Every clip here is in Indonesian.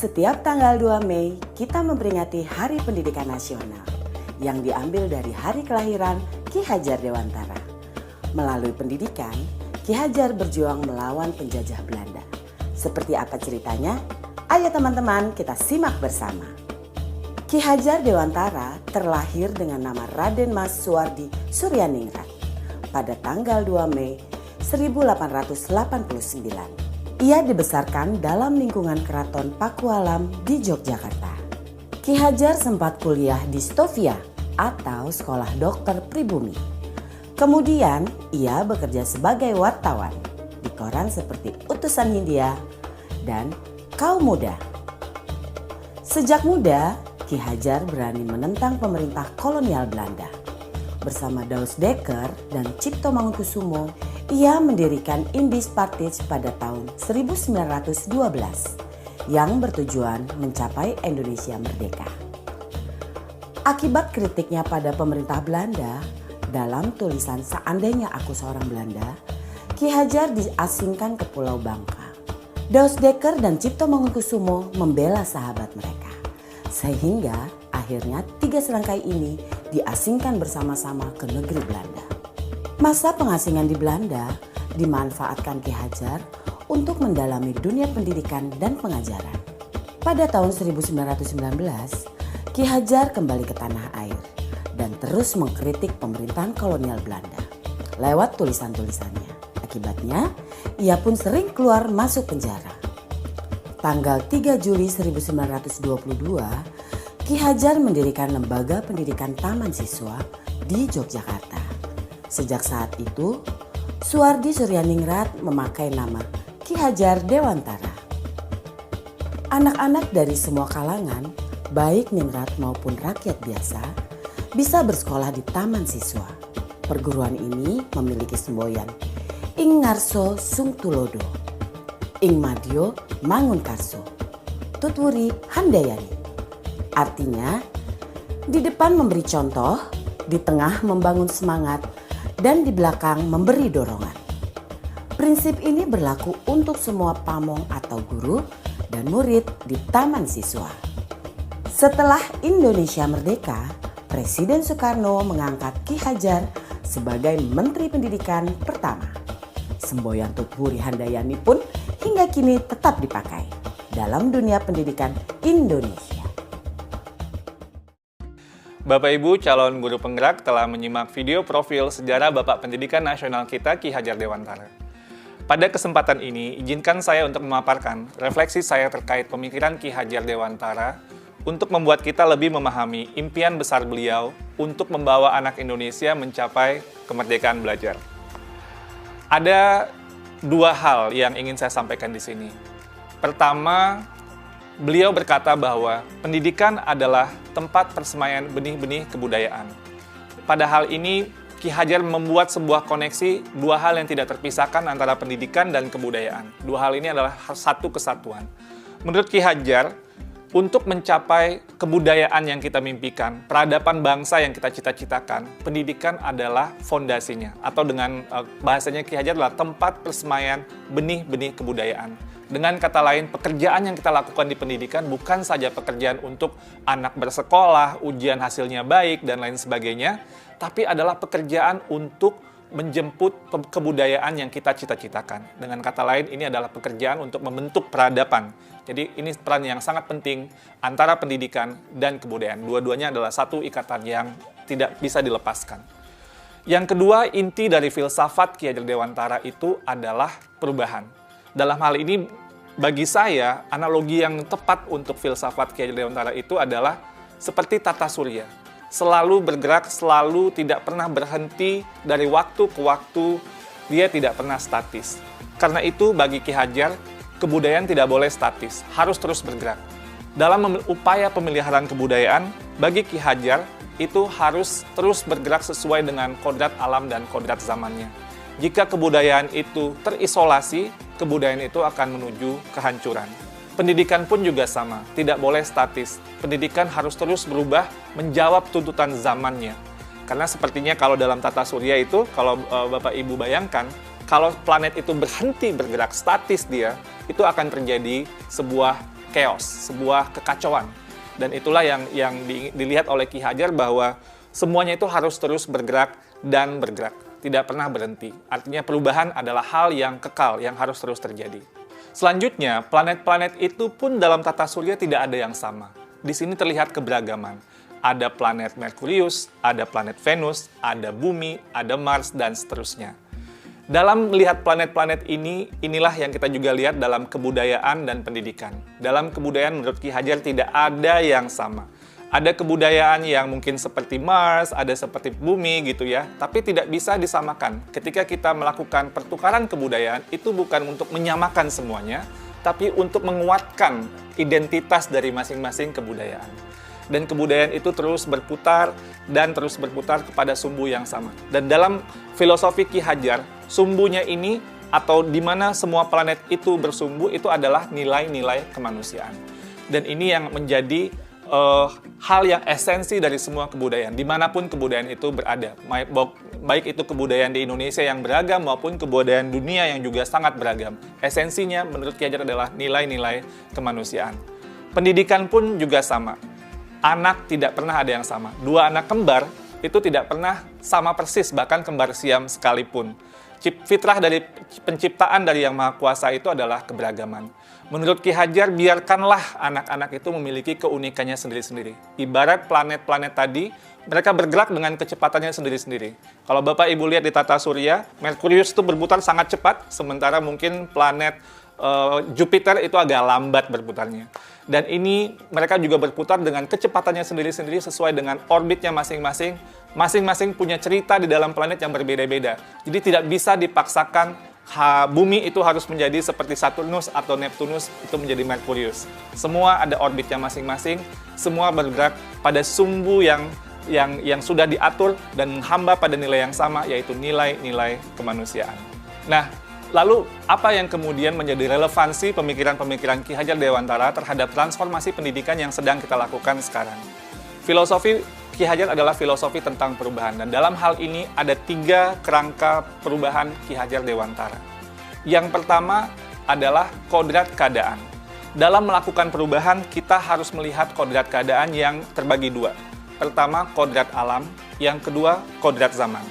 Setiap tanggal 2 Mei, kita memperingati Hari Pendidikan Nasional yang diambil dari hari kelahiran Ki Hajar Dewantara. Melalui pendidikan, Ki Hajar berjuang melawan penjajah Belanda. Seperti apa ceritanya? Ayo teman-teman, kita simak bersama. Ki Hajar Dewantara terlahir dengan nama Raden Mas Suwardi Suryaningrat pada tanggal 2 Mei 1889. Ia dibesarkan dalam lingkungan Keraton Pakualam di Yogyakarta. Ki Hajar sempat kuliah di Stovia atau Sekolah Dokter Pribumi. Kemudian ia bekerja sebagai wartawan di koran seperti Utusan Hindia dan Kaum Muda. Sejak muda, Ki Hajar berani menentang pemerintah kolonial Belanda. Bersama Daus Dekker dan Cipto Mangunkusumo, ia mendirikan Indies Partij pada tahun 1912 yang bertujuan mencapai Indonesia merdeka. Akibat kritiknya pada pemerintah Belanda, dalam tulisan Seandainya Aku Seorang Belanda, Ki Hajar diasingkan ke Pulau Bangka. Daus Dekker dan Cipto Mangunkusumo membela sahabat mereka, sehingga akhirnya 3 serangkai ini diasingkan bersama-sama ke negeri Belanda. Masa pengasingan di Belanda dimanfaatkan Ki Hajar untuk mendalami dunia pendidikan dan pengajaran. Pada tahun 1919, Ki Hajar kembali ke tanah air dan terus mengkritik pemerintahan kolonial Belanda lewat tulisan-tulisannya. Akibatnya, ia pun sering keluar masuk penjara. Tanggal 3 Juli 1922, Ki Hajar mendirikan Lembaga Pendidikan Taman Siswa di Yogyakarta. Sejak saat itu, Suwardi Suryaningrat memakai nama Ki Hajar Dewantara. Anak-anak dari semua kalangan, baik ningrat maupun rakyat biasa, bisa bersekolah di Taman Siswa. Perguruan ini memiliki semboyan Ing Ngarso Sung Tulodo, Ing Madyo Mangunkarso, Tutwuri Handayani. Artinya, di depan memberi contoh, di tengah membangun semangat, dan di belakang memberi dorongan. Prinsip ini berlaku untuk semua pamong atau guru dan murid di Taman Siswa. Setelah Indonesia merdeka, Presiden Soekarno mengangkat Ki Hajar sebagai Menteri Pendidikan pertama. Semboyan Tutwuri Handayani pun hingga kini tetap dipakai dalam dunia pendidikan Indonesia. Bapak Ibu calon guru penggerak telah menyimak video profil sejarah Bapak Pendidikan Nasional kita Ki Hajar Dewantara. Pada kesempatan ini, izinkan saya untuk memaparkan refleksi saya terkait pemikiran Ki Hajar Dewantara untuk membuat kita lebih memahami impian besar beliau untuk membawa anak Indonesia mencapai kemerdekaan belajar. Ada 2 hal yang ingin saya sampaikan di sini. Pertama, beliau berkata bahwa pendidikan adalah tempat persemaian benih-benih kebudayaan. Pada hal ini, Ki Hajar membuat sebuah koneksi 2 hal yang tidak terpisahkan antara pendidikan dan kebudayaan. 2 hal ini adalah satu kesatuan. Menurut Ki Hajar, untuk mencapai kebudayaan yang kita mimpikan, peradaban bangsa yang kita cita-citakan, pendidikan adalah fondasinya. Atau dengan bahasanya Ki Hajar adalah tempat persemaian benih-benih kebudayaan. Dengan kata lain, pekerjaan yang kita lakukan di pendidikan bukan saja pekerjaan untuk anak bersekolah, ujian hasilnya baik, dan lain sebagainya, tapi adalah pekerjaan untuk menjemput kebudayaan yang kita cita-citakan. Dengan kata lain, ini adalah pekerjaan untuk membentuk peradaban. Jadi ini peran yang sangat penting antara pendidikan dan kebudayaan. Dua-duanya adalah satu ikatan yang tidak bisa dilepaskan. Yang kedua, inti dari filsafat Ki Hajar Dewantara itu adalah perubahan. Dalam hal ini, bagi saya, analogi yang tepat untuk filsafat Ki Hajar Dewantara itu adalah seperti tata surya. Selalu bergerak, selalu tidak pernah berhenti dari waktu ke waktu, dia tidak pernah statis. Karena itu, bagi Ki Hajar, kebudayaan tidak boleh statis, harus terus bergerak. Dalam upaya pemeliharaan kebudayaan, bagi Ki Hajar, itu harus terus bergerak sesuai dengan kodrat alam dan kodrat zamannya. Jika kebudayaan itu terisolasi, kebudayaan itu akan menuju kehancuran. Pendidikan pun juga sama, tidak boleh statis. Pendidikan harus terus berubah, menjawab tuntutan zamannya. Karena sepertinya kalau dalam tata surya itu, kalau Bapak Ibu bayangkan, kalau planet itu berhenti bergerak, statis dia, itu akan terjadi sebuah chaos, sebuah kekacauan. Dan itulah yang dilihat oleh Ki Hajar bahwa semuanya itu harus terus bergerak dan bergerak, tidak pernah berhenti. Artinya perubahan adalah hal yang kekal, yang harus terus terjadi. Selanjutnya, planet-planet itu pun dalam tata surya tidak ada yang sama. Di sini terlihat keberagaman. Ada planet Merkurius, ada planet Venus, ada Bumi, ada Mars, dan seterusnya. Dalam melihat planet-planet ini, inilah yang kita juga lihat dalam kebudayaan dan pendidikan. Dalam kebudayaan menurut Ki Hajar tidak ada yang sama. Ada kebudayaan yang mungkin seperti Mars, ada seperti Bumi gitu ya, tapi tidak bisa disamakan. Ketika kita melakukan pertukaran kebudayaan, itu bukan untuk menyamakan semuanya, tapi untuk menguatkan identitas dari masing-masing kebudayaan. Dan kebudayaan itu terus berputar dan terus berputar kepada sumbu yang sama. Dan dalam filosofi Ki Hajar, sumbunya ini atau di mana semua planet itu bersumbu itu adalah nilai-nilai kemanusiaan. Dan ini yang menjadi hal yang esensi dari semua kebudayaan, dimanapun kebudayaan itu berada. Baik itu kebudayaan di Indonesia yang beragam maupun kebudayaan dunia yang juga sangat beragam. Esensinya menurut Ki Hajar adalah nilai-nilai kemanusiaan. Pendidikan pun juga sama. Anak tidak pernah ada yang sama. Dua anak kembar itu tidak pernah sama persis, bahkan kembar siam sekalipun. Fitrah dari penciptaan dari Yang Maha Kuasa itu adalah keberagaman. Menurut Ki Hajar, biarkanlah anak-anak itu memiliki keunikannya sendiri-sendiri. Ibarat planet-planet tadi, mereka bergerak dengan kecepatannya sendiri-sendiri. Kalau Bapak Ibu lihat di tata surya, Merkurius itu berputar sangat cepat, sementara mungkin planet Jupiter itu agak lambat berputarnya. Dan ini mereka juga berputar dengan kecepatannya sendiri-sendiri sesuai dengan orbitnya masing-masing. Masing-masing punya cerita di dalam planet yang berbeda-beda. Jadi tidak bisa dipaksakan Bumi itu harus menjadi seperti Saturnus atau Neptunus itu menjadi Merkurius. Semua ada orbitnya masing-masing, semua bergerak pada sumbu yang sudah diatur dan menghamba pada nilai yang sama, yaitu nilai-nilai kemanusiaan. Nah, lalu, apa yang kemudian menjadi relevansi pemikiran-pemikiran Ki Hajar Dewantara terhadap transformasi pendidikan yang sedang kita lakukan sekarang? Filosofi Ki Hajar adalah filosofi tentang perubahan, dan dalam hal ini ada 3 kerangka perubahan Ki Hajar Dewantara. Yang pertama adalah kodrat keadaan. Dalam melakukan perubahan, kita harus melihat kodrat keadaan yang terbagi 2. Pertama, kodrat alam, yang kedua, kodrat zaman.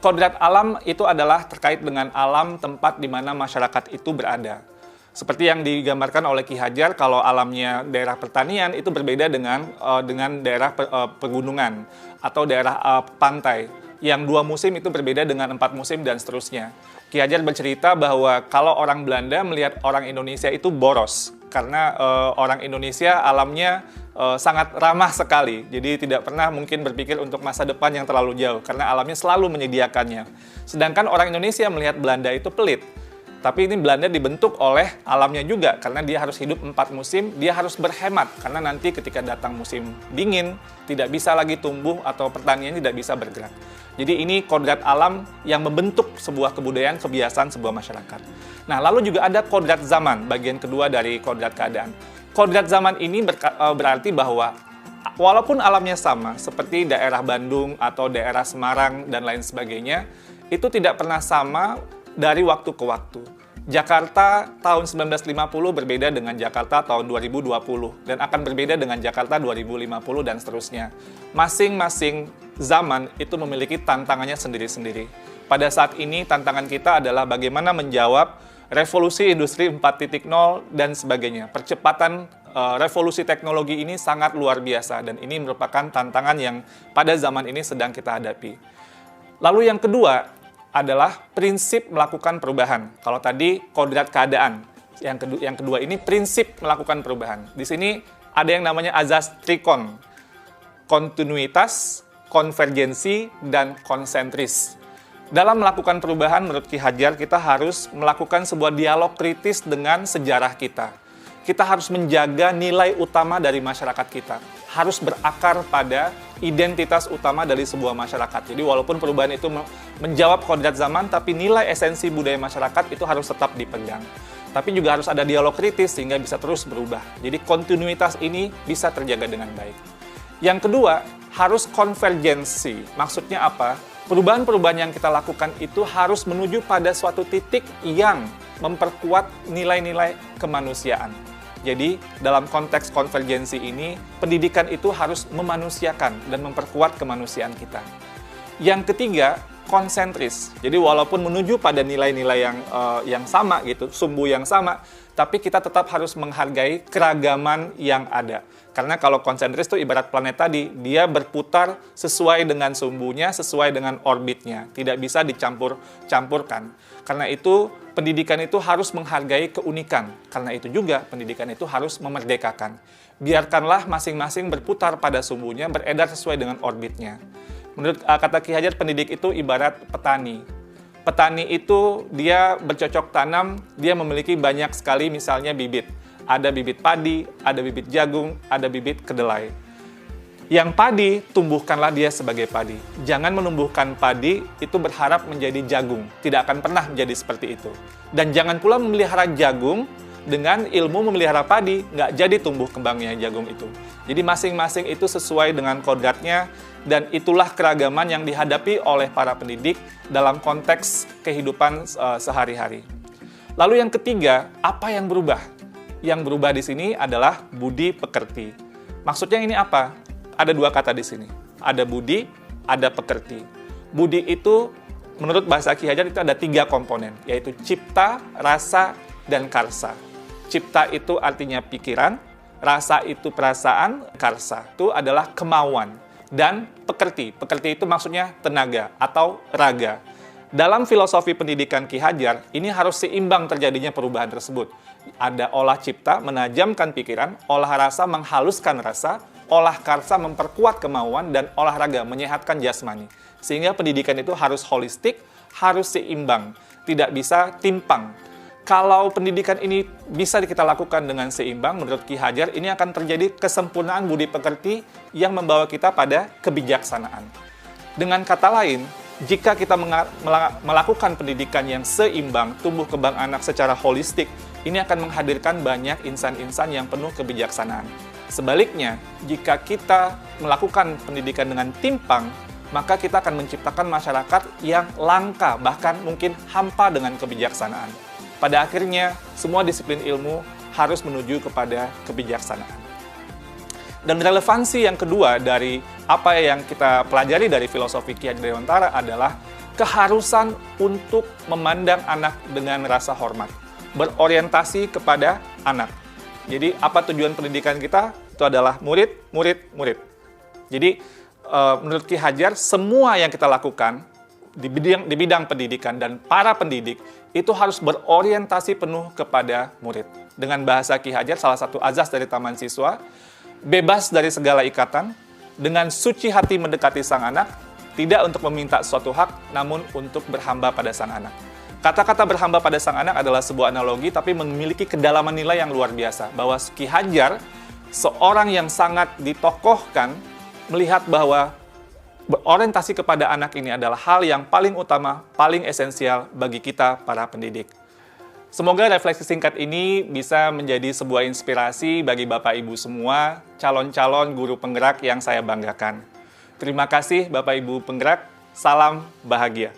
Kodrat alam itu adalah terkait dengan alam tempat di mana masyarakat itu berada. Seperti yang digambarkan oleh Ki Hajar, kalau alamnya daerah pertanian itu berbeda dengan daerah pegunungan atau daerah pantai. Yang 2 musim itu berbeda dengan 4 musim dan seterusnya. Ki Hajar bercerita bahwa kalau orang Belanda melihat orang Indonesia itu boros, karena orang Indonesia alamnya sangat ramah sekali, jadi tidak pernah mungkin berpikir untuk masa depan yang terlalu jauh, karena alamnya selalu menyediakannya. Sedangkan orang Indonesia melihat Belanda itu pelit. Tapi ini Belanda dibentuk oleh alamnya juga, karena dia harus hidup 4 musim, dia harus berhemat, karena nanti ketika datang musim dingin, tidak bisa lagi tumbuh atau pertanian tidak bisa bergerak. Jadi ini kodrat alam yang membentuk sebuah kebudayaan, kebiasaan sebuah masyarakat. Nah, lalu juga ada kodrat zaman, bagian kedua dari kodrat keadaan. Kodrat zaman ini berarti bahwa walaupun alamnya sama, seperti daerah Bandung atau daerah Semarang dan lain sebagainya, itu tidak pernah sama dari waktu ke waktu. Jakarta tahun 1950 berbeda dengan Jakarta tahun 2020 dan akan berbeda dengan Jakarta 2050 dan seterusnya. Masing-masing zaman itu memiliki tantangannya sendiri-sendiri. Pada saat ini tantangan kita adalah bagaimana menjawab revolusi industri 4.0 dan sebagainya. Percepatan revolusi teknologi ini sangat luar biasa dan ini merupakan tantangan yang pada zaman ini sedang kita hadapi. Lalu yang kedua adalah prinsip melakukan perubahan. Kalau tadi kodrat keadaan, yang kedua ini prinsip melakukan perubahan. Di sini ada yang namanya azas trikon, kontinuitas, konvergensi, dan konsentris. Dalam melakukan perubahan menurut Ki Hajar, kita harus melakukan sebuah dialog kritis dengan sejarah kita. Kita harus menjaga nilai utama dari masyarakat kita. Harus berakar pada identitas utama dari sebuah masyarakat. Jadi walaupun perubahan itu menjawab kodrat zaman, tapi nilai esensi budaya masyarakat itu harus tetap dipegang. Tapi juga harus ada dialog kritis sehingga bisa terus berubah. Jadi kontinuitas ini bisa terjaga dengan baik. Yang kedua, harus konvergensi. Maksudnya apa? Perubahan-perubahan yang kita lakukan itu harus menuju pada suatu titik yang memperkuat nilai-nilai kemanusiaan. Jadi, dalam konteks konvergensi ini, pendidikan itu harus memanusiakan dan memperkuat kemanusiaan kita. Yang ketiga, konsentris. Jadi walaupun menuju pada nilai-nilai yang sama gitu, sumbu yang sama, tapi kita tetap harus menghargai keragaman yang ada. Karena kalau konsentris itu ibarat planet tadi, dia berputar sesuai dengan sumbunya, sesuai dengan orbitnya, tidak bisa dicampur-campurkan. Karena itu pendidikan itu harus menghargai keunikan. Karena itu juga pendidikan itu harus memerdekakan. Biarkanlah masing-masing berputar pada sumbunya, beredar sesuai dengan orbitnya. Menurut kata Ki Hajar, pendidik itu ibarat petani. Petani itu dia bercocok tanam, dia memiliki banyak sekali misalnya bibit. Ada bibit padi, ada bibit jagung, ada bibit kedelai. Yang padi, tumbuhkanlah dia sebagai padi. Jangan menumbuhkan padi itu berharap menjadi jagung. Tidak akan pernah menjadi seperti itu. Dan jangan pula memelihara jagung dengan ilmu memelihara padi, nggak jadi tumbuh kembangnya jagung itu. Jadi masing-masing itu sesuai dengan kodratnya, dan itulah keragaman yang dihadapi oleh para pendidik dalam konteks kehidupan sehari-hari. Lalu yang ketiga, apa yang berubah? Yang berubah di sini adalah budi pekerti. Maksudnya ini apa? Ada dua kata di sini. Ada budi, ada pekerti. Budi itu, menurut bahasa Ki Hajar, itu ada 3 komponen, yaitu cipta, rasa, dan karsa. Cipta itu artinya pikiran, rasa itu perasaan, karsa itu adalah kemauan. Dan pekerti. Pekerti itu maksudnya tenaga atau raga. Dalam filosofi pendidikan Ki Hajar, ini harus seimbang terjadinya perubahan tersebut. Ada olah cipta, menajamkan pikiran, olah rasa, menghaluskan rasa, olah karsa, memperkuat kemauan, dan olahraga, menyehatkan jasmani. Sehingga pendidikan itu harus holistik, harus seimbang, tidak bisa timpang. Kalau pendidikan ini bisa kita lakukan dengan seimbang, menurut Ki Hajar, ini akan terjadi kesempurnaan budi pekerti yang membawa kita pada kebijaksanaan. Dengan kata lain, jika kita melakukan pendidikan yang seimbang, tumbuh kembang anak secara holistik, ini akan menghadirkan banyak insan-insan yang penuh kebijaksanaan. Sebaliknya, jika kita melakukan pendidikan dengan timpang, maka kita akan menciptakan masyarakat yang langka, bahkan mungkin hampa dengan kebijaksanaan. Pada akhirnya, semua disiplin ilmu harus menuju kepada kebijaksanaan. Dan relevansi yang kedua dari apa yang kita pelajari dari filosofi Ki Hajar Dewantara adalah keharusan untuk memandang anak dengan rasa hormat, berorientasi kepada anak. Jadi, apa tujuan pendidikan kita? Itu adalah murid, murid, murid. Jadi, menurut Ki Hajar, semua yang kita lakukan di bidang pendidikan dan para pendidik itu harus berorientasi penuh kepada murid. Dengan bahasa Ki Hajar, salah satu azas dari Taman Siswa, bebas dari segala ikatan, dengan suci hati mendekati sang anak, tidak untuk meminta suatu hak, namun untuk berhamba pada sang anak. Kata-kata berhamba pada sang anak adalah sebuah analogi, tapi memiliki kedalaman nilai yang luar biasa. Bahwa Ki Hajar, seorang yang sangat ditokohkan, melihat bahwa berorientasi kepada anak ini adalah hal yang paling utama, paling esensial bagi kita para pendidik. Semoga refleksi singkat ini bisa menjadi sebuah inspirasi bagi Bapak Ibu semua, calon-calon guru penggerak yang saya banggakan. Terima kasih Bapak Ibu penggerak, salam bahagia.